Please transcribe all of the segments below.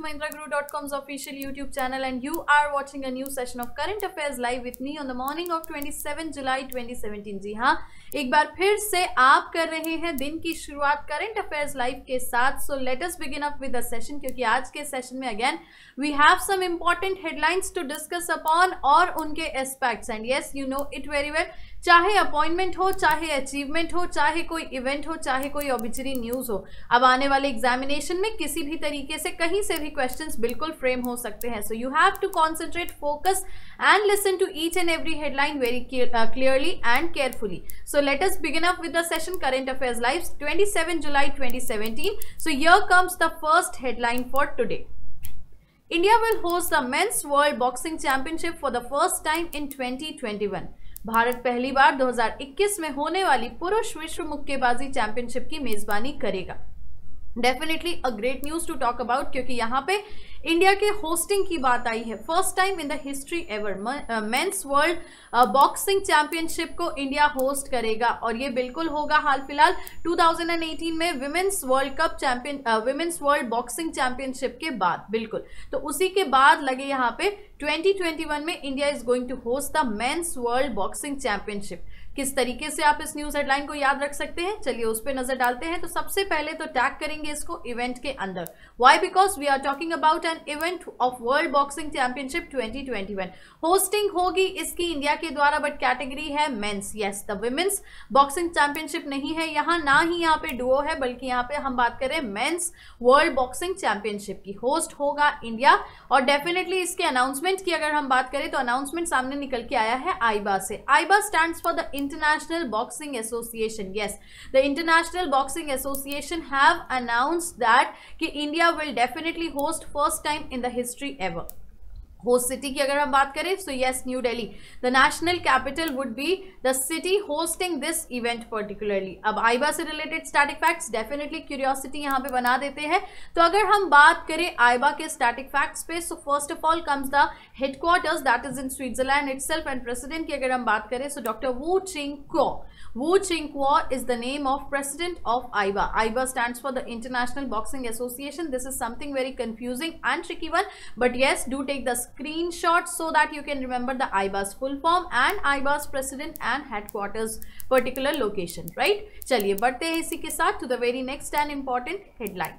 MahindraGuru.com's official YouTube channel and you are watching a new session of Current Affairs Live with me on the morning of 27 July 2017। जी हाँ, एक बार फिर से आप कर रहे हैं दिन की शुरुआत Current Affairs Live के साथ। So let us begin up with the session, क्योंकि आज के सेशन में again we have some important headlines to discuss upon और उनके aspects and yes you know it very well। चाहे अपॉइंटमेंट हो, चाहे अचीवमेंट हो, चाहे कोई इवेंट हो, चाहे कोई ऑब्जेक्टिव न्यूज हो, अब आने वाले एग्जामिनेशन में किसी भी तरीके से कहीं से भी क्वेश्चंस बिल्कुल फ्रेम हो सकते हैं। So you have to concentrate, focus and listen to each and every headline very clearly and carefully. So let us begin up with the session current affairs live 27 July 2017। So here comes the first headline for today. India will host the Men's World Boxing Championship for the first time in 2021। Bharat पहली बार 2021 में होने वाली पुरुष विश्व मुक्केबाजी championship की मेजबानी करेगा। Definitely a great news to talk about, क्योंकि यहाँ पे इंडिया के होस्टिंग की बात आई है। First time in the history ever mains world boxing championship को इंडिया होस्ट करेगा और ये बिल्कुल होगा हाल फिलहाल 2018 में women's world cup champion women's world boxing championship के बाद, बिल्कुल तो उसी के बाद लगे यहाँ पे 2021 में India is going to host the men's world boxing championship. किस तरीके से आप इस न्यूज हेडलाइन को याद रख सकते हैं, चलिए उस पर नजर डालते हैं। तो सबसे पहले तो टैग करेंगे इसको इवेंट के अंदर। Why? Because we are talking about an event of world boxing championship 2021। Hosting होगी इसकी इंडिया के द्वारा, बट कैटेगरी है men's. Yes, the women's boxing championship नहीं है यहाँ, ना ही यहाँ पे डुओ है, बल्कि यहाँ पे हम बात करें मेंस वर्ल्ड बॉक्सिंग चैंपियनशिप की। होस्ट होगा इंडिया और डेफिनेटली इसके अनाउंसमेंट की अगर हम बात करें तो अनाउंसमेंट सामने निकल के आया है आईबा से। AIBA stands for the International Boxing Association। Yes, the International Boxing Association have announced that कि India will definitely host first time in the history ever। Host city की अगर हम बात करें तो yes, new Delhi the national capital would be the city hosting this event particularly. अब आईबा से related static facts definitely curiosity यहाँ पे बना देते हैं। तो अगर हम बात करें आईबा के स्टैटिक फैक्ट्स पे, so first of all comes the headquarters that is in Switzerland itself and president की अगर हम बात करें so doctor Wu Ching-kuo. Wu Ching-kuo is the name of president of AIBA। AIBA stands for the International Boxing Association। This is something very confusing and tricky one, but yes, do take the screenshot so that you can remember the AIBA's full form and AIBA's president and headquarters particular location, right? चलिए बढ़ते हैं इसी के साथ to the very next and important headline।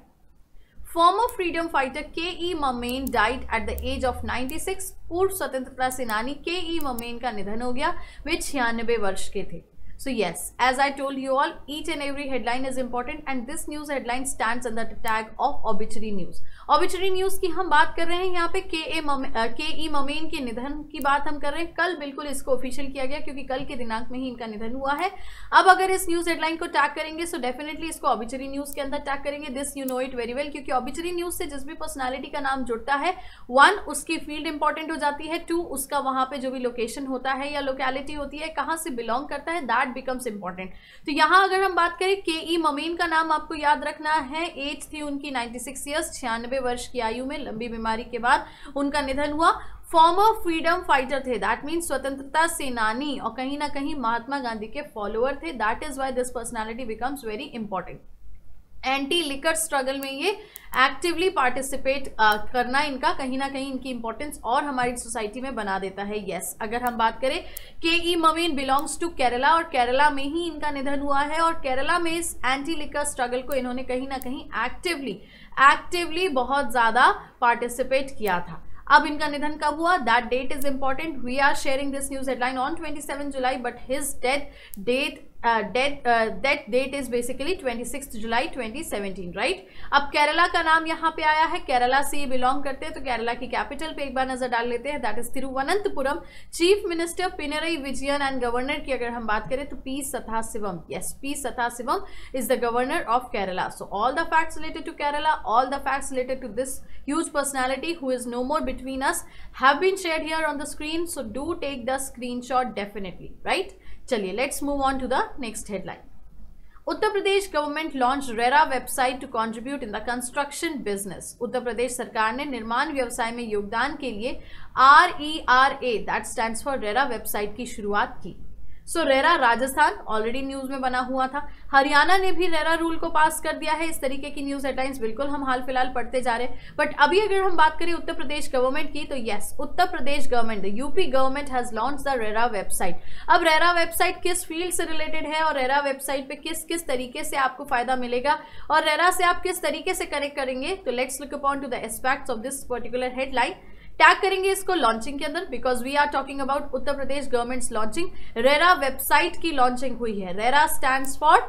Former freedom fighter K.E. Mammen died at the age of 96। पूर्व स्वतंत्रता सेनानी K.E. Mammen का निधन हो गया, वे 96 वर्ष के थे। So yes, as I told you all, each and every headline is important and this news headline stands under the tag of obituary news। obituary news की हम बात कर रहे हैं यहाँ पे K.E. Mammen के निधन की बात हम कर रहे हैं। कल बिल्कुल इसको ऑफिशियल किया गया क्योंकि कल के दिनांक में ही इनका निधन हुआ है। अब अगर इस न्यूज हेडलाइन को टैग करेंगे सो डेफिनेटली इसको obituary news के अंदर टैग करेंगे। This you know it very well, क्योंकि obituary news से जिस भी पर्सनैलिटी का नाम जुड़ता है, 1 उसकी फील्ड इंपॉर्टेंट हो जाती है, 2 उसका वहां पे जो भी लोकेशन होता है या लोकेलिटी होती है, कहाँ से बिलोंग करता है, दैट बिकम्स इंपॉर्टेंट। तो यहाँ अगर हम बात करें K.E. Mammen का नाम आपको याद रखना है। एज थी उनकी 96 ईयर्स, 96 वर्ष की आयु में लंबी बीमारी के बाद उनका निधन हुआ। फॉर्मर फ्रीडम फाइटर थे, दैट मीन्स स्वतंत्रता सेनानी, और कहीं ना कहीं महात्मा गांधी के फॉलोअर थे। That is why this personality becomes very important. Anti liquor struggle में ये एक्टिवली पार्टिसिपेट करना इनका कहीं ना कहीं इनकी इंपॉर्टेंस और हमारी सोसाइटी में बना देता है। यस, अगर हम बात करें K.E. Mammen belongs to Kerala और केरला में ही इनका निधन हुआ है और केरला में इस एंटी लिकर स्ट्रगल को इन्होंने कहीं ना कहीं एक्टिवली बहुत ज्यादा पार्टिसिपेट किया था। अब इनका निधन कब हुआ, that date is important. We are sharing this news headline on 27 July, but his death date is basically 26 July 2017, right. अब केरला का नाम यहाँ पे आया है, केरला से ये बिलोंग करते हैं, तो केरला की कैपिटल पे एक बार नजर डाल लेते हैं, that is Thiruvananthapuram. Chief minister Pinarayi Vijayan and governor की अगर हम बात करें तो P Sathasivam. Yes, P Sathasivam is the governor of Kerala. So all the facts related to Kerala, all the facts related to this huge personality who is no more between us have been shared here on the screen, so do take the screenshot definitely, right? चलिए let's move on to the next headline। Uttar Pradesh government launch RERA website to contribute in the construction business. Uttar Pradesh सरकार ने निर्माण व्यवसाय में योगदान के लिए RERA that stands for RERA website की शुरुआत की। So RERA Rajasthan already news में बना हुआ था, हरियाणा ने भी रेरा रूल को पास कर दिया है। इस तरीके की न्यूज हेडलाइंस बिल्कुल हम हाल फिलहाल पढ़ते जा रहे हैं। बट अभी अगर हम बात करें उत्तर प्रदेश गवर्नमेंट की, तो yes, Uttar Pradesh government, the UP government has launch the RERA website. अब रेरा वेबसाइट किस फील्ड से रिलेटेड है और रेरा वेबसाइट पे किस किस तरीके से आपको फायदा मिलेगा और रेरा से आप किस तरीके से कनेक्ट करेंगे, तो let's look upon to the aspects of this particular headline. Tag करेंगे इसको लॉन्चिंग के अंदर, because we are talking about Uttar Pradesh government's launching. RERA website की लॉन्चिंग हुई है। रेरा स्टैंड्स फॉर,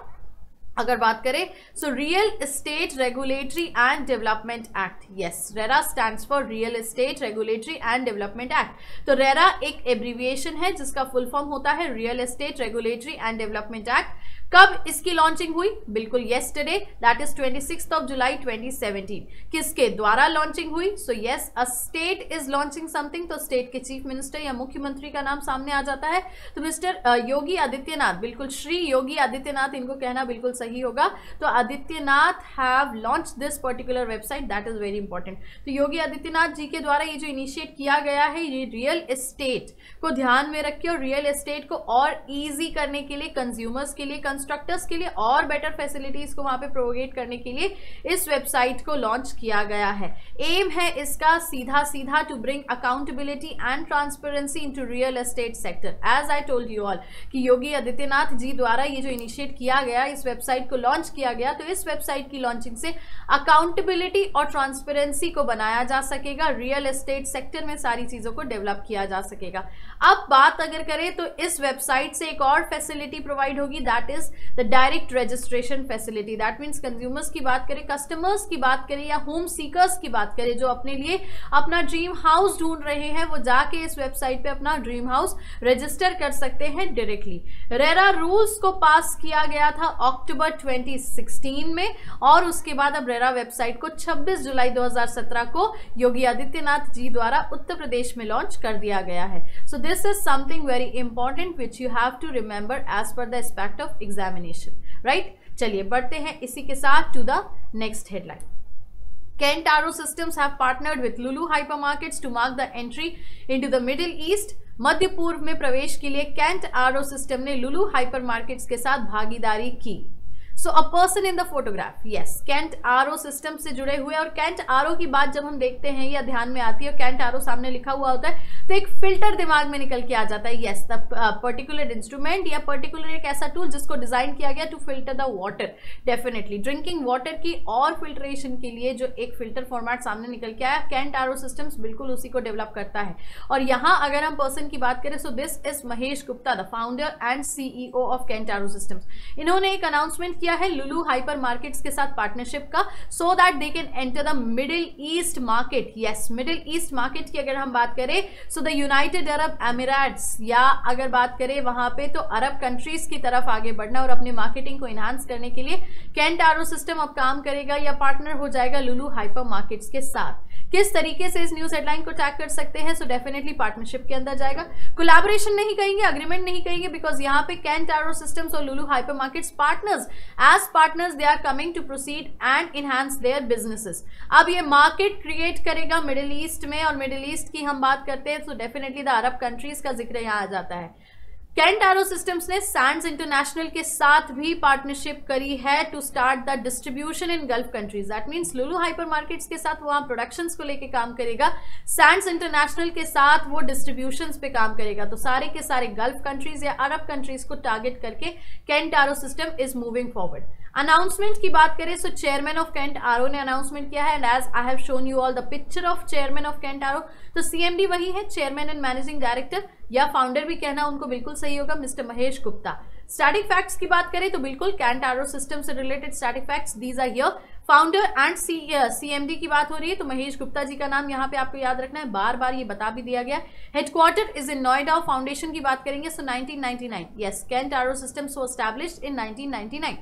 अगर बात करें, so real estate regulatory and development act. Yes, RERA stands for real estate regulatory and development act. तो रेरा एक एब्रीविएशन है जिसका फुल फॉर्म होता है real estate regulatory and development act. कब इसकी लॉन्चिंग हुई? बिल्कुल येस्टरडे, दैट इज 26 जुलाई 2017। किसके द्वारा लॉन्चिंग हुई? So yes, a state is launching something, तो स्टेट के चीफ मिनिस्टर या मुख्यमंत्री का नाम सामने आ जाता है। तो मिस्टर योगी आदित्यनाथ, बिल्कुल श्री योगी आदित्यनाथ इनको कहना बिल्कुल सही होगा। तो Adityanath have launch this particular website, that is very important. तो योगी आदित्यनाथ जी के द्वारा ये जो इनिशिएट किया गया है, ये रियल एस्टेट को ध्यान में रखिए और रियल एस्टेट को और ईजी करने के लिए, कंज्यूमर्स के लिए, कंस्ट्रक्टर्स के लिए और बेटर फैसिलिटीज को वहां पे प्रोवाइड करने के लिए इस वेबसाइट को लॉन्च किया गया है। एम है इसका सीधा सीधा to bring accountability and transparency into real estate sector. As I told you all कि योगी आदित्यनाथ जी द्वारा ये जो इनिशिएट किया गया, इस वेबसाइट को लॉन्च किया गया, तो इस वेबसाइट की लॉन्चिंग से अकाउंटेबिलिटी और ट्रांसपेरेंसी को बनाया जा सकेगा, रियल एस्टेट सेक्टर में सारी चीजों को डेवलप किया जा सकेगा। अब बात अगर करें तो इस वेबसाइट से एक और फैसिलिटी प्रोवाइड होगी, that is the direct registration facility. That means consumers की बात करें, कस्टमर्स की बात करें या होम सीकर्स की बात करें जो अपने लिए अपना ड्रीम हाउस ढूंढ रहे हैं, वो जाके इस वेबसाइट पे अपना ड्रीम हाउस रजिस्टर कर सकते हैं डायरेक्टली। रेरा रूल्स को पास किया गया था अक्टूबर 2016 में और उसके बाद अब रेरा वेबसाइट को 26 जुलाई 2017 को योगी आदित्यनाथ जी द्वारा उत्तर प्रदेश में लॉन्च कर दिया गया है। So this is something very important which you have to remember as per the aspect of examination, right. चलिए बढ़ते हैं इसी के साथ to the next headline. Kent Arrow Systems have partnered with Lulu Hypermarkets to mark the entry into the Middle East. मध्य पूर्व में प्रवेश के लिए कैंट आरो सिस्टम ने लुलू हाइपरमार्केट्स के साथ भागीदारी की। So a person in the photograph, yes, Kent RO system से जुड़े हुए। और कैंट आरो की बात जब हम देखते हैं या ध्यान में आती है, कैंट आरो सामने लिखा हुआ होता है तो एक फिल्टर दिमाग में निकल के आ जाता है। यस, द पर्टिकुलर इंस्ट्रूमेंट या पर्टिकुलर एक ऐसा टूल जिसको डिजाइन किया गया to filter the water. Definitely drinking water की और फिल्ट्रेशन के लिए जो एक फिल्टर फॉर्मेट सामने निकल के आया, कैंट आरो सिस्टम्स बिल्कुल उसी को डेवलप करता है। और यहाँ अगर हम पर्सन की बात करें, so this is Mahesh Gupta, the founder and CEO of Kent RO systems. इन्होंने एक अनाउंसमेंट किया है लुलू हाइपर मार्केट्स के साथ पार्टनरशिप का, सो that they can enter the middle east market. Yes, middle east market की अगर हम बात करें, so the United Arab Emirates, या अगर बात करें वहां पे तो अरब कंट्रीज की तरफ आगे बढ़ना और अपनी मार्केटिंग को इनहांस करने के लिए कैंट आरो सिस्टम अब काम करेगा या पार्टनर हो जाएगा लुलू हाइपर मार्केट्स के साथ। किस तरीके से इस न्यूज हेडलाइन को टैग कर सकते हैं? सो डेफिनेटली पार्टनरशिप के अंदर जाएगा। कोलैबोरेशन नहीं कहेंगे, अग्रीमेंट नहीं कहेंगे, बिकॉज यहाँ पे कैंट आरो सिस्टम्स और Lulu hyper markets partners, as partners they are coming to proceed and enhance their businesses. अब ये मार्केट क्रिएट करेगा मिडिल ईस्ट में, और मिडिल ईस्ट की हम बात करते हैं तो डेफिनेटली द अरब कंट्रीज का जिक्र यहाँ आ जाता है। कैंट आरो सिस्टम्स ने सैंड्स इंटरनेशनल के साथ भी पार्टनरशिप करी है to start the distribution in Gulf countries. That means Lulu hyper markets के साथ वहां प्रोडक्शंस को लेके काम करेगा, सैंड्स इंटरनेशनल के साथ वो डिस्ट्रीब्यूशंस पे काम करेगा। तो सारे के सारे गल्फ कंट्रीज या अरब कंट्रीज को टारगेट करके cantt RO system is moving forward. Announcement की बात करें, सो चेयरमैन ऑफ कैंट आरो ने अनाउंसमेंट किया है, and as I have shown you all the picture of chairman of Kent RO, तो सीएमडी वही है, चेयरमैन एंड मैनेजिंग डायरेक्टर, या फाउंडर भी कहना उनको बिल्कुल सही होगा, mister Mahesh Gupta. Static facts की बात करें तो बिल्कुल कैंट आरो सिस्टम से related static facts these are here. Founder and CMD की बात हो रही है तो महेश गुप्ता जी का नाम यहाँ पे आपको याद रखना है, बार बार ये बता भी दिया गया। Headquarter is in Noida. Foundation की बात करेंगे so 1999, yes, Kent RO systems was established in 1999।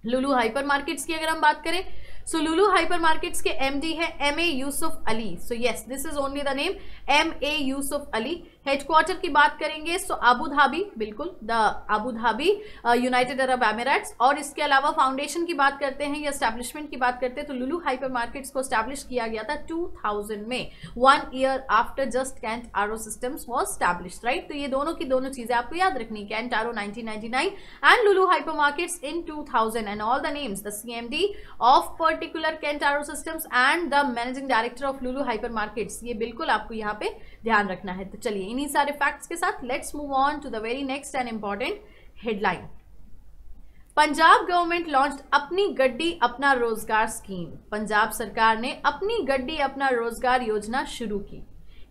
Lulu hyper markets की अगर हम बात करें सो लुलु हाइपर मार्केट्स के एमडी है M A Yusuf Ali. So yes, this is only the name M A Yusuf Ali. Headquarter की बात करेंगे सो अबू धाबी, बिल्कुल the Abu Dhabi United Arab Emirates. और इसके अलावा फाउंडेशन की बात करते हैं या एस्टैब्लिशमेंट की बात करते हैं तो लुलु हाइपर मार्केट्स को एस्टैब्लिश किया गया था 2000 में, 1 year after just can't RO systems was established, right. तो ये दोनों की दोनों चीजें आपको याद रखनी, Kent RO 1999 and Lulu hyper markets in 2000 and all the names, the CMD of particular Kent RO systems and the managing director of Lulu hyper markets, ये बिल्कुल आपको यहाँ पे ध्यान रखना है। तो चलिए इन्हीं सारे फैक्ट्स के साथ let's move on to the very next and important headline. Punjab government launched Apni Gaddi अपना रोजगार स्कीम। पंजाब सरकार ने अपनी गड्डी अपना रोजगार योजना शुरू की।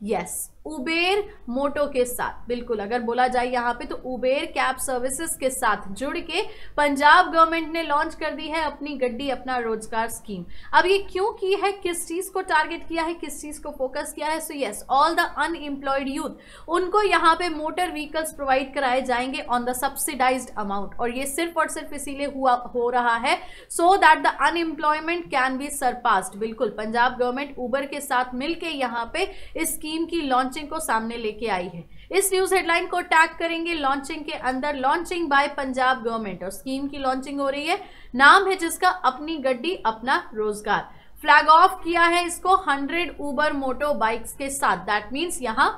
यस, उबेर मोटो के साथ, बिल्कुल अगर बोला जाए यहाँ पे तो उबेर कैब सर्विसेज के साथ जुड़ के पंजाब गवर्नमेंट ने लॉन्च कर दी है अपनी गड्डी अपना रोजगार स्कीम। अब ये क्यों की है, किस चीज को टारगेट किया है, किस चीज को फोकस किया है? सो yes, all the unemployed youth, उनको यहाँ पे मोटर व्हीकल्स प्रोवाइड कराए जाएंगे ऑन द सब्सिडाइज्ड अमाउंट। और ये सिर्फ और सिर्फ इसीलिए हो रहा है so that the unemployment can be surpassed. बिल्कुल पंजाब गवर्नमेंट उबर के साथ मिलकर यहाँ पे इस स्कीम की लॉन्च को सामने लेके आई है। इस न्यूज हेडलाइन को टैग करेंगे लॉन्चिंग के अंदर, लॉन्चिंग बाय पंजाब गवर्नमेंट, और स्कीम की लॉन्चिंग हो रही है, नाम है जिसका अपनी गड्डी अपना रोजगार। फ्लैग ऑफ किया है इसको 100 उबर मोटो बाइक्स के साथ, दैट मींस यहां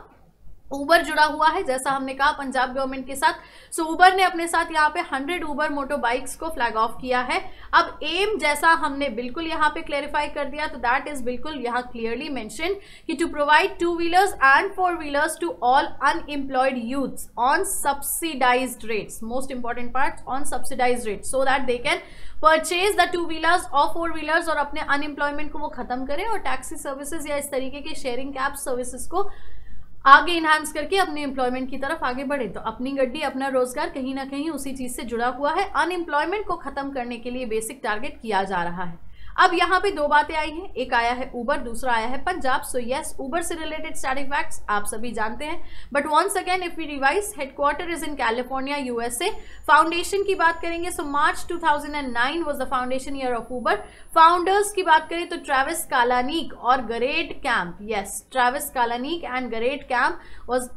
उबर जुड़ा हुआ है जैसा हमने कहा पंजाब गवर्नमेंट के साथ। सो उबर ने अपने साथ यहाँ पे 100 उबर मोटो बाइक्स को फ्लैग ऑफ किया है। अब एम जैसा हमने बिल्कुल यहाँ पे क्लेरिफाई कर दिया, तो दैट इज बिल्कुल यहाँ क्लियरली मेंशन कि to provide 2 wheelers and 4 wheelers to all unemployed youths on subsidised rates, most important part, on subsidised rates, so that they can purchase the 2 wheelers और 4 व्हीलर्स और अपने unemployment को वो खत्म करें और टैक्सी सर्विसेज या इस तरीके के शेयरिंग कैब सर्विसेज को आगे इनहांस करके अपने एम्प्लॉयमेंट की तरफ आगे बढ़े। तो अपनी गड्डी अपना रोजगार कहीं ना कहीं उसी चीज से जुड़ा हुआ है, अनएम्प्लॉयमेंट को खत्म करने के लिए बेसिक टारगेट किया जा रहा है। अब यहाँ पे 2 बातें आई हैं, एक आया है उबर, दूसरा आया है पंजाब। सो यस, उबर से रिलेटेड स्टैटिक फैक्ट्स आप सभी जानते हैं, but once again if we revise, headquarter is in California USA. Foundation की बात करेंगे so March 2009 was the foundation year of Uber. Founders की बात करें तो ट्रेविस कालानिक और Garrett Camp, yes Travis Kalanick and Garrett Camp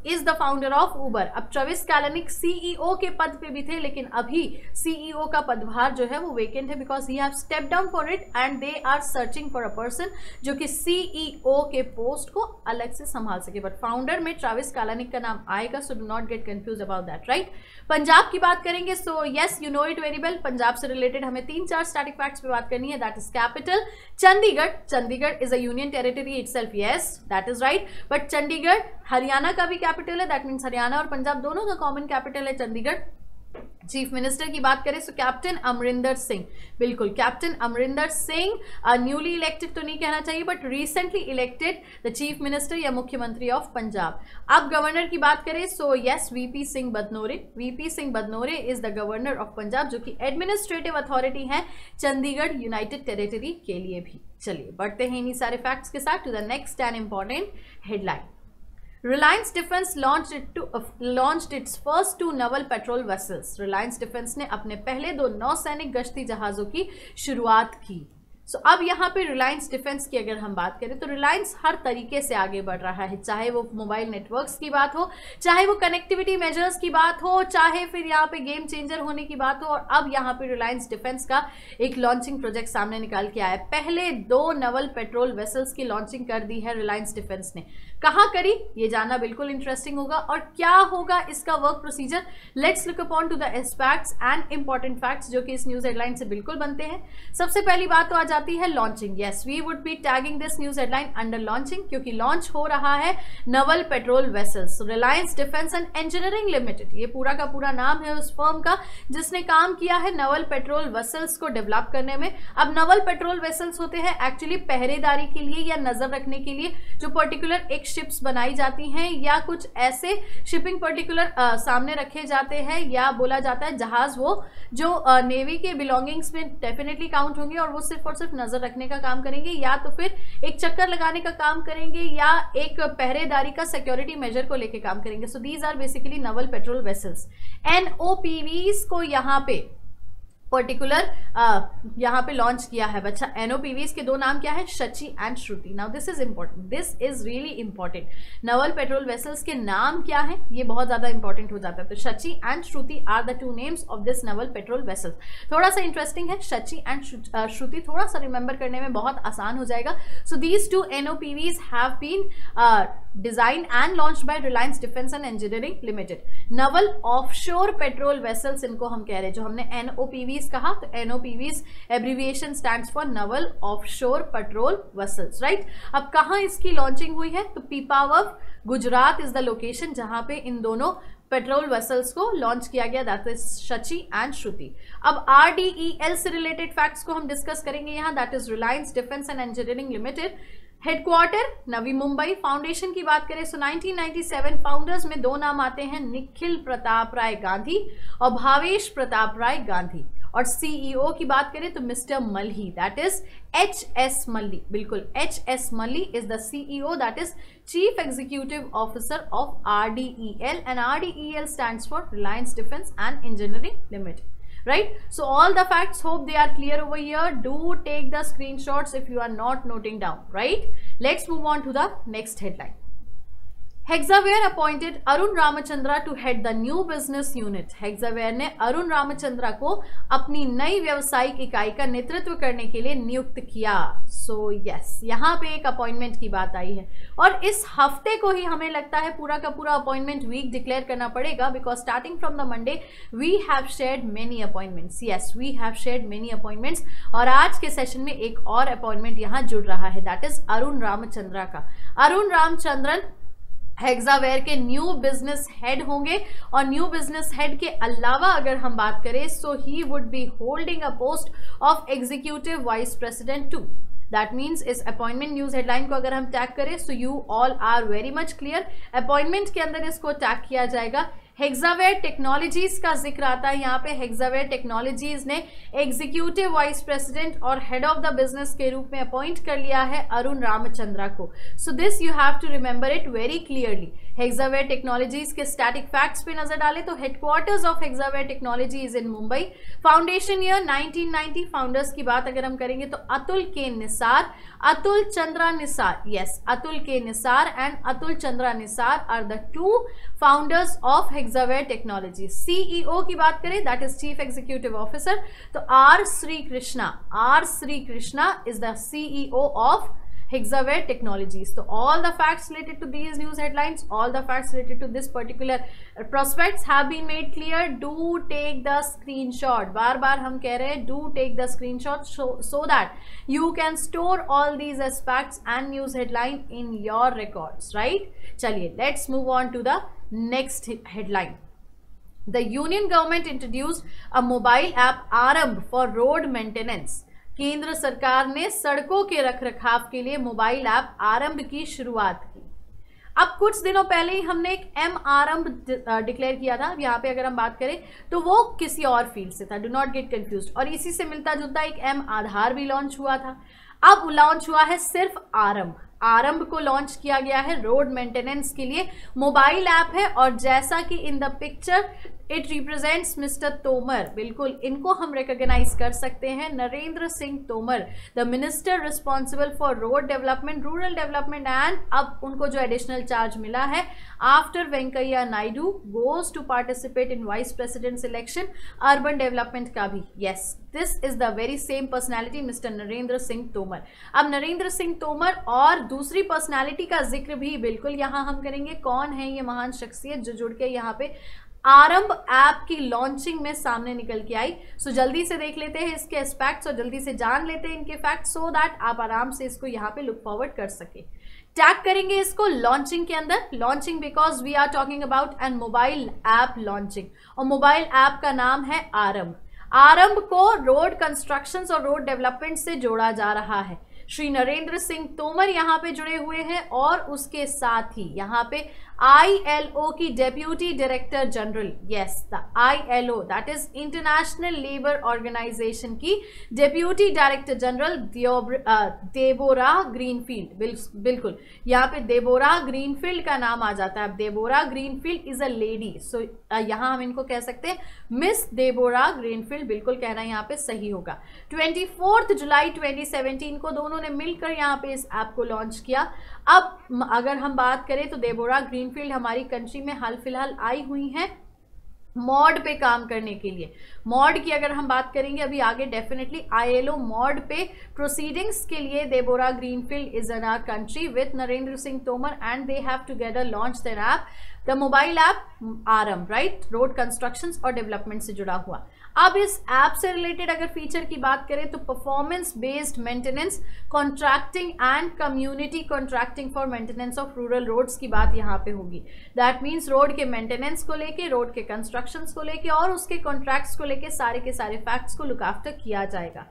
is the founder of Uber. अब Travis कालानिक CEO के पद पे भी थे, लेकिन अभी सीईओ का पदभार जो है वो वेकेंट है because he have step down for it and they are searching for a person जो कि सीईओ के पोस्ट को अलग से संभाल सके। बट फाउंडर में ट्रेविस कालानिक का नाम आएगा, so do not get confuse about that, right. Punjab की बात करेंगे so yes you know it very well. Punjab से रिलेटेड हमें 3-4 स्टैटिक फैक्ट्स पे बात करनी है। That is capital Chandigarh, Chandigarh is a union territory itself, yes that is right. But Chandigarh Haryana का भी कैपिटल है, दैट मीन्स हरियाणा और पंजाब दोनों का कॉमन कैपिटल है चंडीगढ़। चीफ मिनिस्टर की बात करें तो कैप्टन अमरिंदर सिंह, बिल्कुल captain Amarinder Singh, newly elected तो नहीं कहना चाहिए but recently elected the chief minister या मुख्यमंत्री ऑफ पंजाब। अब गवर्नर की बात करें so yes VP Singh Badnore, VP Singh Badnore is the governor of Punjab जो कि एडमिनिस्ट्रेटिव अथॉरिटी है चंडीगढ़ यूनाइटेड टेरिटरी के लिए भी। चलिए बढ़ते हैं इन्हीं सारे फैक्ट्स के साथ to the next and important headline. Reliance Defense launched its first 2 naval patrol vessels. Reliance Defense ने अपने पहले 2 नौसैनिक गश्ती जहाजों की शुरुआत की। सो अब यहाँ पे रिलायंस डिफेंस की अगर हम बात करें तो रिलायंस हर तरीके से आगे बढ़ रहा है, चाहे वो मोबाइल नेटवर्क्स की बात हो, चाहे वो कनेक्टिविटी मेजर्स की बात हो, चाहे फिर यहाँ पे गेम चेंजर होने की बात हो। और अब यहाँ पे रिलायंस डिफेंस का एक लॉन्चिंग प्रोजेक्ट सामने निकाल के आया है। पहले 2 नवल पेट्रोल वेसल्स की लॉन्चिंग कर दी है रिलायंस डिफेंस ने। कहाँ करी ये जानना बिल्कुल इंटरेस्टिंग होगा, और क्या होगा इसका work procedure. Let's look upon to the aspects and important facts जो कि इस न्यूज हेडलाइन से बिल्कुल बनते हैं। सबसे पहली बात तो आ जाती है launching. Yes we would be tagging this news headline under launching, क्योंकि लॉन्च हो रहा है naval patrol vessels. Reliance defence and engineering limited, ये पूरा का पूरा नाम है उस फर्म का जिसने काम किया है नवल पेट्रोल वेसल्स को डेवलप करने में। अब नवल पेट्रोल वेसल्स होते हैं एक्चुअली पहरेदारी के लिए या नजर रखने के लिए, जो पर्टिकुलर एक शिप्स बनाई जाती हैं या कुछ ऐसे शिपिंग पर्टिकुलर सामने रखे जाते हैं, या बोला जाता है जहाज वो जो नेवी के बिलोंगिंग्स में डेफिनेटली काउंट होंगे और वो सिर्फ और सिर्फ नजर रखने का काम करेंगे, या तो फिर एक चक्कर लगाने का काम करेंगे, या एक पहरेदारी का सिक्योरिटी मेजर को लेके काम करेंगे। So these are basically naval patrol vessels. NOPVs को यहाँ पे पर्टिकुलर यहाँ पे लॉन्च किया है बच्चा। एनओपीवीज के दो नाम क्या है, Shachi and Shruti. Now this is important, this is really important. Naval patrol vessels के नाम क्या है, ये बहुत ज्यादा इंपॉर्टेंट हो जाता है। तो Shachi and Shruti are the two names of this naval patrol vessels. थोड़ा सा इंटरेस्टिंग है, शची एंड श्रुति थोड़ा सा रिमेंबर करने में बहुत आसान हो जाएगा। So these two NOPVs have been designed and launched by Reliance Defence and Engineering Limited. Naval offshore patrol vessels इनको हम कह रहे हैं। जो हमने NOPVs कहा, तो NOPVs abbreviation stands for Naval offshore patrol vessels, right. अब कहाँ इसकी लॉन्चिंग हुई है, तो पीपावव गुजरात इज द लोकेशन जहां पे इन दोनों पेट्रोल वेसल्स को लॉन्च किया गया, दैट इज शची एंड श्रुति। अब RDEL से रिलेटेड फैक्ट्स को हम डिस्कस करेंगे यहाँ, that is Reliance defence and engineering limited. Headquarter Navi Mumbai. Foundation की बात करें, सो 1997 फाउंडर्स में दो नाम आते हैं, निखिल प्रताप राय गांधी और भावेश प्रताप राय गांधी। और CEO की बात करें तो mister Malhi, that is HS Malli. बिल्कुल, HS Malli is the CEO, that is chief executive officer of RDEL and RDEL stands for Reliance defence and engineering limited, right? So all the facts, hope they are clear over here. Do take the screenshots if you are not noting down, right? Let's move on to the next headline. Hexaware appointed Arun Ramachandra to head the new business unit. Hexaware ने अरुण रामचंद्रा को अपनी नई व्यावसायिक इकाई का नेतृत्व करने के लिए नियुक्त किया। So yes, यहाँ पे एक अपॉइंटमेंट की बात आई है और इस हफ्ते को ही हमें लगता है पूरा का पूरा अपॉइंटमेंट वीक डिक्लेयर करना पड़ेगा, because starting from the Monday we have shared many appointments. Yes, we have shared many appointments और आज के सेशन में एक और अपॉइंटमेंट यहाँ जुड़ रहा है, दैट इज अरुण रामचंद्रा का। अरुण रामचंद्रन हेक्सावेयर के न्यू बिजनेस हेड होंगे और न्यू बिजनेस हेड के अलावा अगर हम बात करें, so he would be holding a post of executive vice president too. That means इस अपॉइंटमेंट न्यूज हेडलाइन को अगर हम टैग करें, so you all are very much clear. Appointment के अंदर इसको टैग किया जाएगा। हेक्सावेयर टेक्नोलॉजीज का जिक्र आता है यहाँ पे। हेक्सावेयर टेक्नोलॉजीज ने एग्जीक्यूटिव वाइस प्रेसिडेंट और हेड ऑफ द बिजनेस के रूप में अपॉइंट कर लिया है अरुण रामचंद्रा को। So this you have to remember it very clearly. Hexaware technologies के स्टैटिक फैक्ट्स पे नजर डालें तो headquarters of Hexaware technology is in Mumbai. Foundation year 1990। Founders की बात अगर हम करेंगे तो Atul K Nisar, Atul Chandra Nisar, yes, Atul K Nisar and Atul Chandra Nisar are the two founders of Hexaware technology. CEO की बात करें, that is chief executive officer, तो R Shri Krishna is the CEO of Hexaware Technologies. So all the facts related to these news headlines, all the facts related to this particular prospects have been made clear. Do take the screenshot. बार बार हम कह रहे हैं do take the screenshot so that you can store all these aspects and news headline in your records, right? चलिए, let's move on to the next headline. The Union Government introduced a mobile app Arambh for road maintenance. केंद्र सरकार ने सड़कों के रखरखाव के लिए mobile app आरंभ की शुरुआत की। अब कुछ दिनों पहले ही हमने एक आरंभ डिक्लेयर किया था। अब यहाँ पे अगर हम बात करें तो वो किसी और फील्ड से था, डू नॉट गेट कंफ्यूज्ड। और इसी से मिलता जुलता एक आधार भी लॉन्च हुआ था। अब लॉन्च हुआ है सिर्फ आरंभ को लॉन्च किया गया है रोड मेंटेनेंस के लिए। मोबाइल ऐप है और जैसा कि in the picture it represents mister Tomar, बिल्कुल इनको हम रिकॉग्नाइज कर सकते हैं, Narendra Singh Tomar, the minister responsible for road development, rural development and अब उनको जो एडिशनल चार्ज मिला है after Venkaiah Naidu goes to participate in vice president election, urban development का भी। Yes, this is the very same personality, mister Narendra Singh Tomar. अब नरेंद्र सिंह तोमर और दूसरी पर्सनैलिटी का जिक्र भी बिल्कुल यहाँ हम करेंगे। कौन है ये महान शख्सियत जो जुड़ के यहाँ पे आरंभ ऐप की लॉन्चिंग में सामने निकल के आई। सो जल्दी से देख लेते हैं इसके एस्पेक्ट्स और जल्दी से जान लेते हैं इनके फैक्ट्स, सो दैट आप आराम से इसको यहाँ पे लुक फॉरवर्ड कर सके। टैग करेंगे इसको लॉन्चिंग के अंदर, launching because we are talking about an mobile app launching और मोबाइल ऐप का नाम है आरंभ। आरंभ को रोड कंस्ट्रक्शन और रोड डेवलपमेंट से जोड़ा जा रहा है। श्री नरेंद्र सिंह तोमर यहाँ पे जुड़े हुए हैं, और उसके साथ ही यहाँ पे ILO की deputy director general, yes the ILO that is International labour Organization की deputy director general Deborah Greenfield. बिल्कुल यहाँ पे देबोरा ग्रीनफील्ड का नाम आ जाता है। Deborah Greenfield is a lady, so यहाँ हम इनको कह सकते हैं मिस देबोरा ग्रीनफील्ड, बिल्कुल कहना यहाँ पे सही होगा। 24 जुलाई 2017 को दोनों ने मिलकर यहाँ पे इस ऐप को लॉन्च किया। अब अगर हम बात करें तो देबोरा ग्रीनफील्ड हमारी कंट्री में हाल फिलहाल आई हुई हैं मॉड पे काम करने के लिए। मॉड की अगर हम बात करेंगे अभी आगे डेफिनेटली ILO मॉड पे प्रोसीडिंग्स के लिए Deborah Greenfield is in our country with Narendra Singh Tomar and they have together launch their app, the mobile app आरम, राइट, रोड कंस्ट्रक्शंस और डेवलपमेंट से जुड़ा हुआ। अब इस ऐप से रिलेटेड अगर फीचर की बात करें तो performance based maintenance, contracting and community contracting for maintenance of rural roads की बात यहाँ पे होगी। दैट मीन्स रोड के मेंटेनेंस को लेके, रोड के कंस्ट्रक्शंस को लेके और उसके कॉन्ट्रैक्ट्स को लेके सारे के सारे फैक्ट्स को लुक आफ्टर किया जाएगा।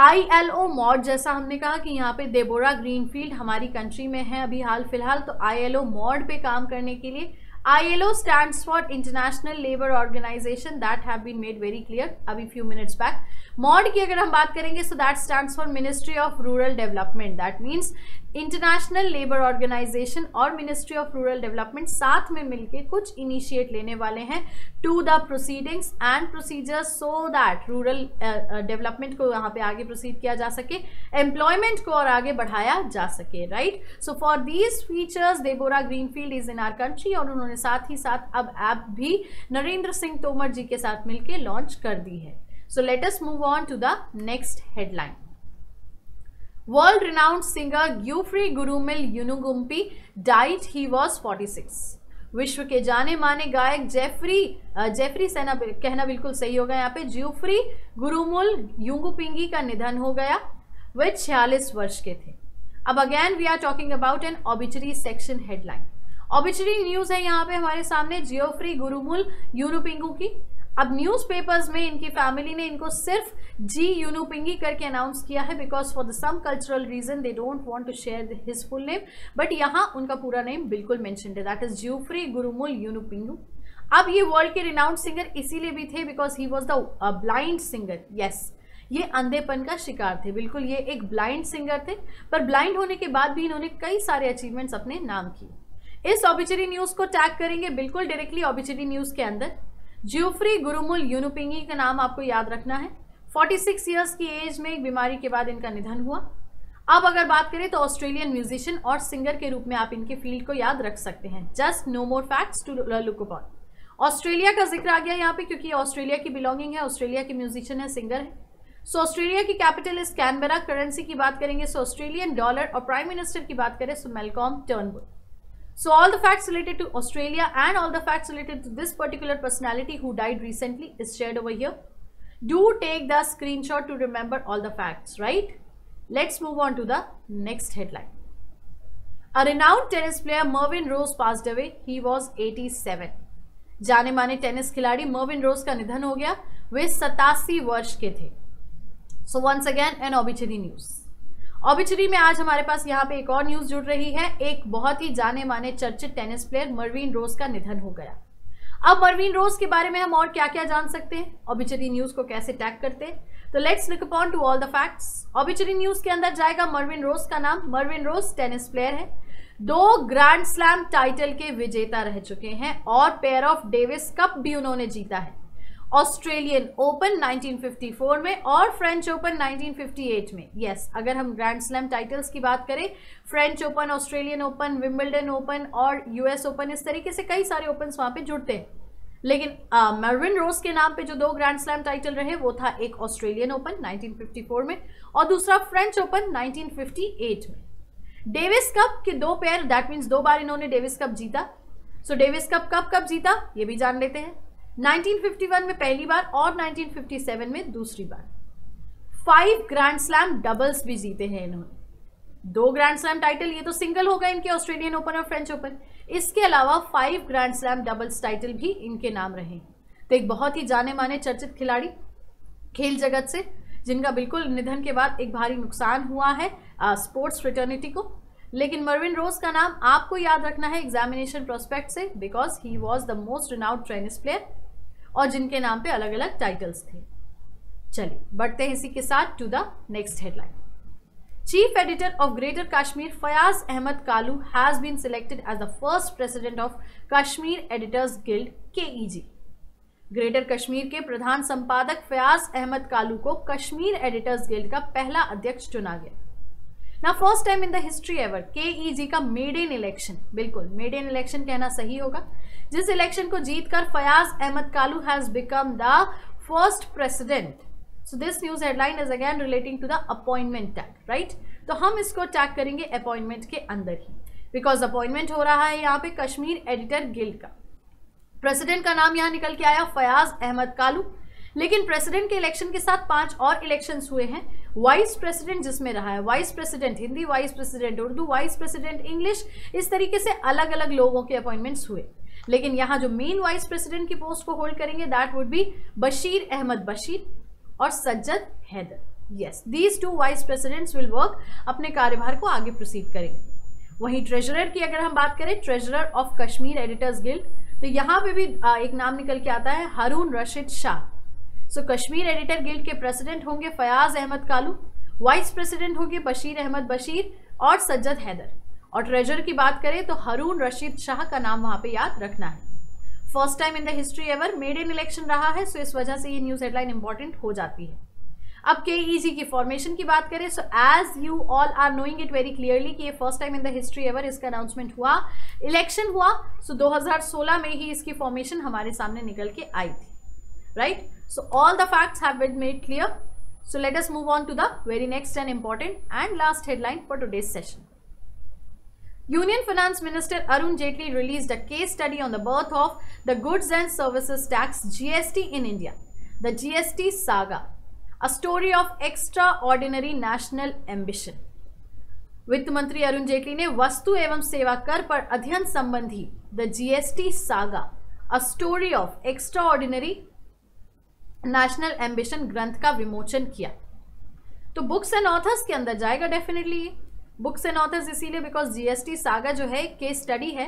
ILO मॉड, जैसा हमने कहा कि यहाँ पे देबोरा ग्रीनफील्ड हमारी कंट्री में है अभी हाल फिलहाल, तो ILO मॉड पे काम करने के लिए ILO stands for International Labour Organization, that have been made very clear अभी few minutes back। मॉड की अगर हम बात करेंगे so that stands for Ministry of Rural Development, that means international labour organisation और मिनिस्ट्री ऑफ रूरल डेवलपमेंट साथ में मिलके कुछ इनिशिएट लेने वाले हैं to the proceedings and procedures so that rural development को यहाँ पे आगे प्रोसीड किया जा सके, एम्प्लॉयमेंट को और आगे बढ़ाया जा सके, right. So for these features Deborah Greenfield is in our country, और उन्होंने साथ ही साथ अब ऐप भी नरेंद्र सिंह तोमर जी के साथ मिलके लॉन्च कर दी है। So let us move on to the next headline. World renowned singer Geoffrey Gurumil Yunugumpi died, he was 46। विश्व के जाने माने गायक जेफरी सेना कहना बिल्कुल सही होगा यहाँ पे, जियोफ्री गुरुमुल युंगुपिंगी का निधन हो गया, वे 46 वर्ष के थे। अब again we are talking about an obituary section headline. Obituary news है यहाँ पे हमारे सामने जियोफ्री गुरुमुल यूनुपिंगू की। अब न्यूज़पेपर्स में इनकी फैमिली ने इनको सिर्फ जी यूनुपिंगी करके अनाउंस किया है because for the some cultural reason they don't want to share his full name, but यहाँ उनका पूरा नेम बिल्कुल मेंशन्ड है, दैट इज जियोफ्री गुरुमुल यूनुपिंगू। अब ये वर्ल्ड के रिनाउंड सिंगर इसीलिए भी थे because he was the blind singer, yes ये अंधेपन का शिकार थे, बिल्कुल ये एक ब्लाइंड सिंगर थे, पर ब्लाइंड होने के बाद भी इन्होंने कई सारे अचीवमेंट्स अपने नाम किए। इस ऑबिचरी न्यूज़ को टैग करेंगे बिल्कुल डायरेक्टली ऑबिचरी न्यूज़ के अंदर। जियोफ्री गुरुमुल यूनुपिंगी का नाम आपको याद रखना है। 46 इयर्स की एज में एक बीमारी के बाद इनका निधन हुआ। अब अगर बात करें तो ऑस्ट्रेलियन म्यूजिशियन और सिंगर के रूप में आप इनके फील्ड को याद रख सकते हैं। Just no more facts to look upon. Australia का जिक्र आ गया यहाँ पे क्योंकि ऑस्ट्रेलिया की बिलोंगिंग है, ऑस्ट्रेलिया के म्यूजिशियन है, सिंगर है। सो ऑस्ट्रेलिया की कैपिटल इज कैनबेरा। करेंसी की बात करेंगे सो ऑस्ट्रेलियन डॉलर, और प्राइम मिनिस्टर की बात करें so Malcolm Turnbull. So all the facts related to Australia and all the facts related to this particular personality who died recently is shared over here. Do take the screenshot to remember all the facts, right? Let's move on to the next headline. A renowned tennis player Mervyn Rose passed away. He was 87. जाने माने tennis खिलाड़ी Mervyn Rose का निधन हो गया, वे 87 वर्ष के थे। So once again an obituary news. ऑबिचरी में आज हमारे पास यहाँ पे एक और न्यूज जुड़ रही है। एक बहुत ही जाने माने चर्चित टेनिस प्लेयर मर्विन रोज का निधन हो गया। अब मर्विन रोज के बारे में हम और क्या क्या जान सकते हैं, ऑबिचरी न्यूज को कैसे टैग करते हैं, तो let's look upon to all the facts. ऑबिचरी news के अंदर जाएगा मर्विन रोज का नाम। मर्विन रोज टेनिस प्लेयर है, 2 ग्रैंड स्लैम टाइटल के विजेता रह चुके हैं और पेयर ऑफ डेविस कप भी उन्होंने जीता है। ऑस्ट्रेलियन ओपन 1954 में और फ्रेंच ओपन 1958 में। यस, अगर हम ग्रैंड स्लैम टाइटल्स की बात करें, French open, Australian open, Wimbledon open और यूएस ओपन, इस तरीके से कई सारे ओपन्स वहां पे जुड़ते हैं। लेकिन मर्विन रोज के नाम पे जो 2 ग्रैंड स्लैम टाइटल रहे वो था एक ऑस्ट्रेलियन ओपन 1954 में और दूसरा फ्रेंच ओपन 1958 में। डेविस कप के 2 पेयर, दैट मीन्स 2 बार इन्होंने डेविस कप जीता। सो डेविस कप कब जीता ये भी जान लेते हैं। 1951 में पहली बार और 1957 में दूसरी बार। 5 ग्रैंड स्लैम डबल्स भी जीते हैं इन्होंने। 2 ग्रैंड स्लैम टाइटल ये तो सिंगल होगा इनके, ऑस्ट्रेलियन ओपन और फ्रेंच ओपन। इसके अलावा 5 ग्रैंड स्लैम डबल्स टाइटल भी इनके नाम रहे। तो एक बहुत ही जाने माने चर्चित खिलाड़ी खेल जगत से, जिनका बिल्कुल निधन के बाद एक भारी नुकसान हुआ है स्पोर्ट्स फ्रेटर्निटी को। लेकिन मर्विन रोज का नाम आपको याद रखना है एग्जामिनेशन प्रोस्पेक्ट से, because he was the most renowned tennis player और जिनके नाम पे अलग अलग टाइटल्स थे। चलिए बढ़ते हैं इसी के साथ to the next headline. Chief editor of Greater Kashmir Fayaz Ahmad Kalu has been selected as the first president of Kashmir editors guild KEG। Greater Kashmir के प्रधान संपादक फयाज अहमद कालू को कश्मीर एडिटर्स गिल्ड का पहला अध्यक्ष चुना गया। ना first time in the history ever KEG का मेड इन इलेक्शन, बिल्कुल मेड इन इलेक्शन कहना सही होगा, जिस इलेक्शन को जीतकर Fayaz Ahmad Kalu has become the first president. So this news headline is again relating to the appointment tag, right. तो हम इसको टैग करेंगे अपॉइंटमेंट के अंदर ही, बिकॉज अपॉइंटमेंट हो रहा है यहाँ पे कश्मीर एडिटर गिल्ड का। प्रेसिडेंट का नाम यहाँ निकल के आया फयाज अहमद कालू, लेकिन प्रेसिडेंट के इलेक्शन के साथ 5 और इलेक्शंस हुए हैं। वाइस प्रेसिडेंट जिसमें रहा है, vice president Hindi, vice president Urdu, vice president English, इस तरीके से अलग अलग लोगों के अपॉइंटमेंट्स हुए। लेकिन यहाँ जो मेन वाइस प्रेसिडेंट की पोस्ट को होल्ड करेंगे that would be Bashir Ahmad Bashir और Sajjad Haider. Yes, these 2 vice presidents will work, अपने कार्यभार को आगे प्रोसीड करेंगे। वहीं ट्रेजरर की अगर हम बात करें, treasurer of Kashmir editors guild, तो यहाँ पे भी एक नाम निकल के आता है हारून रशीद शाह। सो कश्मीर एडिटर गिल्ड के प्रेसिडेंट होंगे फयाज अहमद कालू, वाइस प्रेसिडेंट होंगे बशीर अहमद बशीर और सज्जद हैदर, और ट्रेजरर की बात करें तो हारून रशीद शाह का नाम वहां पे याद रखना है। First time in the history ever made in election रहा है, सो इस वजह से ये न्यूज हेडलाइन इंपॉर्टेंट हो जाती है। अब KEG की फॉर्मेशन की बात करें, so as you all are knowing it very clearly कि ये first time in the history ever इसका अनाउंसमेंट हुआ, इलेक्शन हुआ। सो 2016 में ही इसकी फॉर्मेशन हमारे सामने निकल के आई थी, right. So all the facts have been made clear. So let us move on to the very next and important and last headline for today's session. Union Finance Minister Arun Jaitley released a case study on the birth of the Goods and Services Tax (GST) in India, the GST saga, a story of extraordinary national ambition. वित्त मंत्री अरुण जेटली ने वस्तु एवं सेवा कर पर अध्ययन संबंधी the GST saga, a story of extraordinary national ambition ग्रंथ का विमोचन किया। तो बुक्स एंड ऑथर्स के अंदर जाएगा डेफिनेटली, बुक्स एंड ऑथर्स इसीलिए बिकॉज GST सागा जो है केस स्टडी है,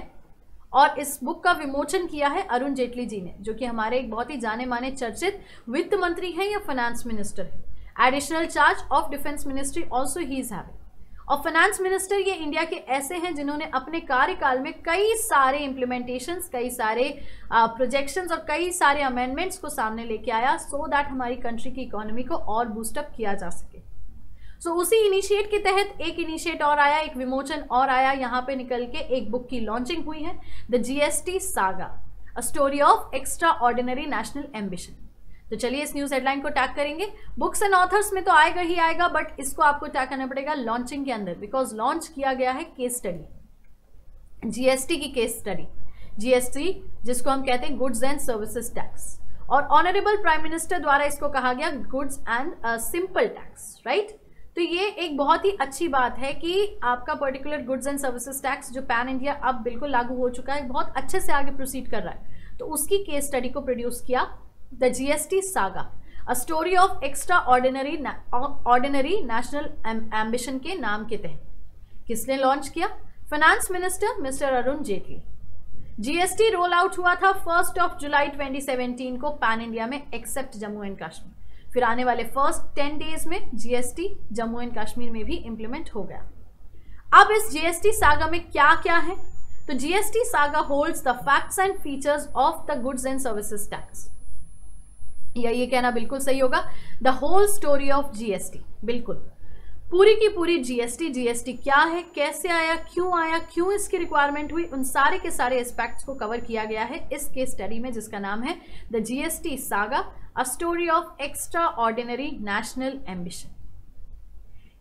और इस बुक का विमोचन किया है अरुण जेटली जी ने, जो कि हमारे एक बहुत ही जाने माने चर्चित वित्त मंत्री हैं या फाइनेंस मिनिस्टर है। Additional charge of defence ministry also he is having. और फाइनेंस मिनिस्टर ये इंडिया के ऐसे हैं जिन्होंने अपने कार्यकाल में कई सारे इम्प्लीमेंटेशंस, कई सारे प्रोजेक्शंस और कई सारे अमेंडमेंट्स को सामने लेके आया, सो दैट हमारी कंट्री की इकोनॉमी को और बूस्टअप किया जा सके। सो उसी इनिशिएट के तहत एक इनिशिएट और आया, एक विमोचन और आया, यहाँ पे निकल के एक बुक की लॉन्चिंग हुई है, the GST saga, a story of extraordinary national ambition. तो चलिए इस न्यूज हेडलाइन को टैग करेंगे। बुक्स एंड ऑथर्स में तो आएगा ही आएगा, बट इसको आपको टैग करना पड़ेगा लॉन्चिंग के अंदर, बिकॉज लॉन्च किया गया है केस स्टडी, GST की केस स्टडी, GST जिसको हम कहते हैं गुड्स एंड सर्विसेज टैक्स, और ऑनरेबल प्राइम मिनिस्टर द्वारा इसको कहा गया goods and simple tax, right. तो ये एक बहुत ही अच्छी बात है कि आपका particular goods and services tax जो पैन इंडिया अब बिल्कुल लागू हो चुका है, बहुत अच्छे से आगे प्रोसीड कर रहा है, तो उसकी केस स्टडी को प्रोड्यूस किया the GST saga, a story of extraordinary national ambition के नाम के तहत। किसने लॉन्च किया? Finance minister mister Arun Jaitley. GST roll out हुआ था 1 जुलाई 2017 को पैन इंडिया में, एक्सेप्ट जम्मू एंड कश्मीर। फिर आने वाले फर्स्ट 10 डेज में GST जम्मू एंड कश्मीर में भी इंप्लीमेंट हो गया। अब इस GST सागा में क्या क्या है? तो GST saga holds the facts and features of the goods and services tax, या ये कहना बिल्कुल सही होगा, the whole story of GST, बिल्कुल पूरी की पूरी GST क्या है, कैसे आया, क्यों इसकी रिक्वायरमेंट हुई, उन सारे के सारे एस्पेक्ट्स को कवर किया गया है इस केस स्टडी में, जिसका नाम है the GST saga, a story of extraordinary national ambition.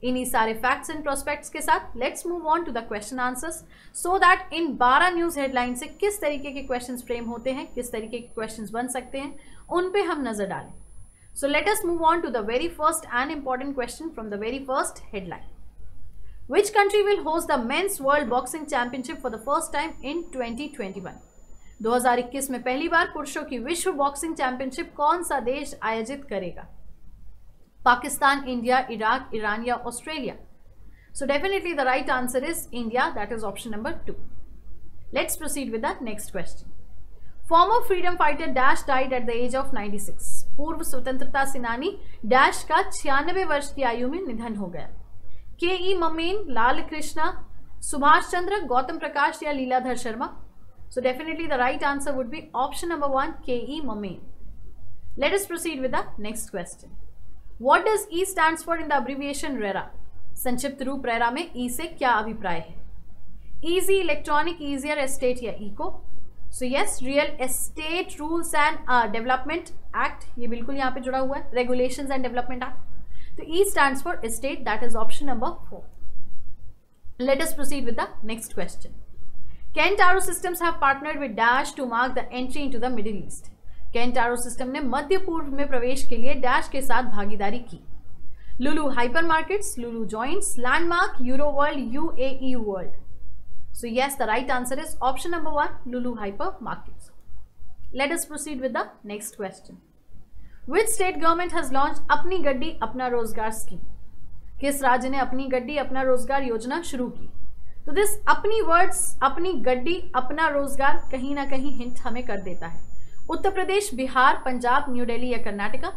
इन्हीं सारे फैक्ट्स एंड प्रोस्पेक्ट्स के साथ let's move on to the question answers, so that in 12 news headline से किस तरीके के क्वेश्चंस फ्रेम होते हैं, किस तरीके के क्वेश्चंस बन सकते हैं, उन पे हम नजर डालें। So let us move on to the very first and important question from the very first headline. Which country will host the Men's World Boxing Championship for the first time in 2021? 2021 में पहली बार पुरुषों की विश्व boxing championship कौन सा देश आयोजित करेगा? पाकिस्तान, इंडिया, इराक, ईरान या Australia? So definitely the right answer is India, that is option number 2. Let's proceed with the next question. Former freedom fighter dash died at the age of 96. पूर्व स्वतंत्रता सेनानी dash का 96 वर्ष की आयु में निधन हो गया. के.ई. ममेन, लाल कृष्णा, सुभाष चंद्र, गौतम प्रकाश या Leeladhar Sharma. So definitely the right answer would be option number 1, K.E. Mamain. Let us proceed with the next question. What does E stands for in the abbreviation RERA? संक्षिप्त रूप रेरा में E से क्या अभिप्राय है? Easy, electronic, easier, estate या eco? So yes, Real Estate Rules and Development Act, ये बिल्कुल यहाँ पे जुड़ा हुआ है, Regulations and Development Act. तो E stands for estate, that is option number 4. Let us proceed with the next question. Kent Arrow Systems have partnered with Dash to mark the entry into the Middle East. Kent Arrow System ने मध्य पूर्व में प्रवेश के लिए Dash के साथ भागीदारी की. Lulu Hypermarkets, Lulu Joints, Landmark, Euroworld, UAE World. So yes, the right answer is option number 1, Lulu Hypermarkets. Let us proceed with the next question. Which state government has launched अपनी गड्डी अपना रोजगार scheme? किस राज्य ने अपनी गड्डी अपना रोजगार योजना शुरू की? तो दिस अपनी वर्ड्स, अपनी गड्डी अपना रोजगार, कहीं ना कहीं हिंट हमें कर देता है. उत्तर प्रदेश, बिहार, पंजाब, न्यू दिल्ली या कर्नाटका.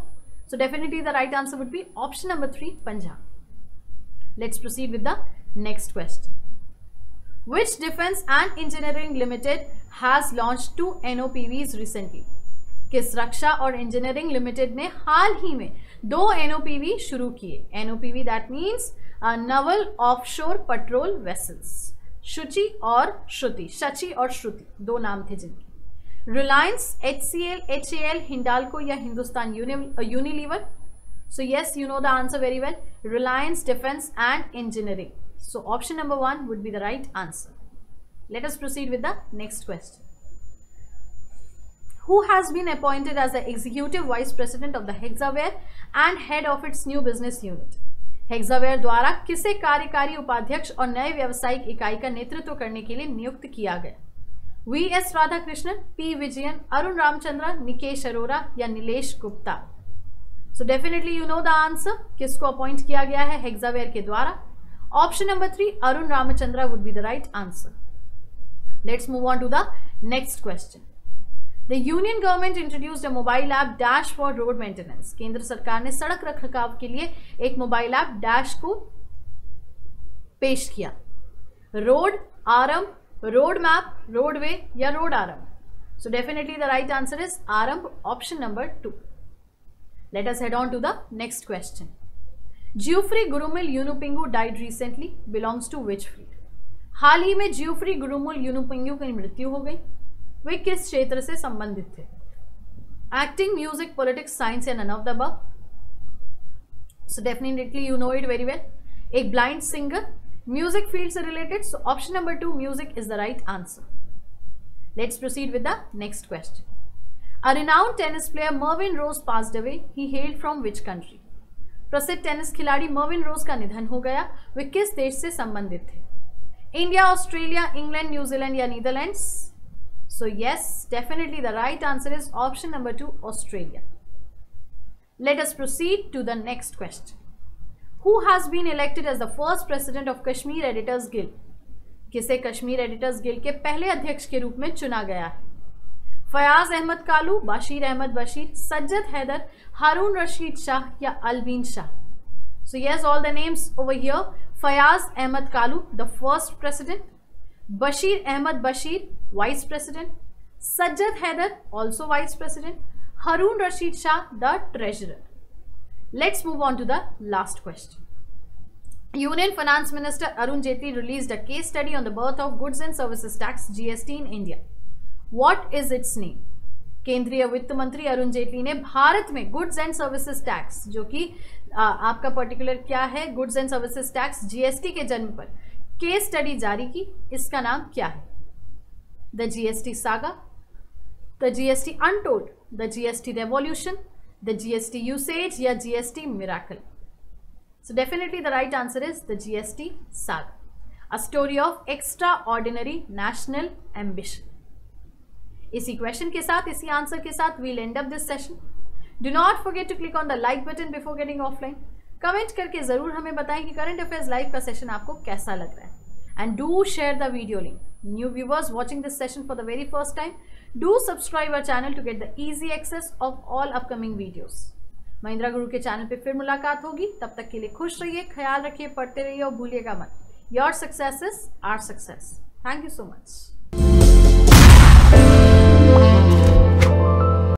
सो definitely the right answer would be option number 3, Punjab. Let's proceed with the next question. Which Defence and Engineering Limited has launched 2 NOPVs recently? किस रक्षा और इंजीनियरिंग लिमिटेड ने हाल ही में 2 NOPV शुरू किए? NOPV that means naval offshore patrol vessels. Shuchi और श्रुति, शचि और श्रुति दो नाम थे जिनके. रिलायंस, HCL, HAL, हिंडाल्को या Hindustan Unilever. So yes, you know the answer very well. Reliance defence and engineering. So option number 1 would be the right answer. Let us proceed with the next question. Who has been appointed as the Executive Vice President of the Hexaware and head of its new business unit? Hexaware द्वारा किसे कार्यकारी उपाध्यक्ष और नए व्यावसायिक इकाई का नेतृत्व करने के लिए नियुक्त किया गया? V.S. राधाकृष्णन, P. विजयन, अरुण रामचंद्र, निकेश अरोरा या Nilesh Gupta. So definitely you know the answer. किसको अपॉइंट किया गया है Hexaware के द्वारा? Option number 3, Arun Ramachandra would be the right answer. Let's move on to the next question. The Union Government introduced a mobile app Dash for road maintenance. केंद्र सरकार ने सड़क रखरखाव के लिए एक मोबाइल ऐप डैश को पेश किया. रोड आरंभ, रोड मैप, रोडवे या रोड आरंभ. So definitely the right answer is आरंभ, option number 2. Let us head on to the next question. Geoffrey Gurumil Yunupingu died recently. Belongs to which field? हाल ही में जियोफ्री गुरुमुल यूनुपिंगू की मृत्यु हो गई. वे किस क्षेत्र से संबंधित थे? एक्टिंग, म्यूजिक, पॉलिटिक्स, साइंस या none of the above. So definitely you know it very well. एक ब्लाइंड सिंगर, म्यूजिक फील्ड से related. So option number 2, music is the right answer. Let's proceed with the next question. A renowned tennis player Mervyn Rose passed away. He held from which country? प्रसिद्ध tennis खिलाड़ी Mervyn Rose का निधन हो गया. वे किस देश से संबंधित थे? इंडिया, ऑस्ट्रेलिया, इंग्लैंड, न्यूजीलैंड या Netherlands. So yes, definitely the right answer is option number 2, Australia. Let us proceed to the next question. Who has been elected as the first president of Kashmir editors guild? किसे Kashmir editors guild के पहले अध्यक्ष के रूप में चुना गया है? फयाज अहमद कालू, बशीर अहमद बशीर, सज्जद हैदर, हारून रशीद शाह या Albin Shah. So yes, all the names over here. Fayaz Ahmad Kaloo, the first president. Bashir Ahmad Bashir, vice president. Sajjad Haider, also vice president. Haroon Rashid Shah, the treasurer. Let's move on to the last question. Union Finance Minister Arun Jaitley released a case study on the birth of Goods and Services Tax (GST) in India. What is its name? केंद्रीय वित्त मंत्री अरुण जेटली ने भारत में goods and services tax, जो कि आपका particular क्या है, goods and services tax GST के जन्म पर केस स्टडी जारी की. इसका नाम क्या है? The GST saga, the GST untold, the GST revolution, the GST usage या GST miracle. So definitely the right answer is the GST saga, a story of extraordinary national ambition. इसी question के साथ, इसी answer के साथ we'll end up this session. Do not forget to click on the like button before getting offline. Comment करके ज़रूर हमें बताएं कि करंट अफेयर्स लाइव का सेशन आपको कैसा लग रहा है। And do share the video link. New viewers watching this session for the very first time, do subscribe our channel to get the easy access of all upcoming videos. Mahindra गुरु के channel पे फिर मुलाकात होगी, तब तक के लिए खुश रहिए, ख्याल रखिए, पढ़ते रहिए और भूलिएगा मत। Your success is our success. Thank you so much.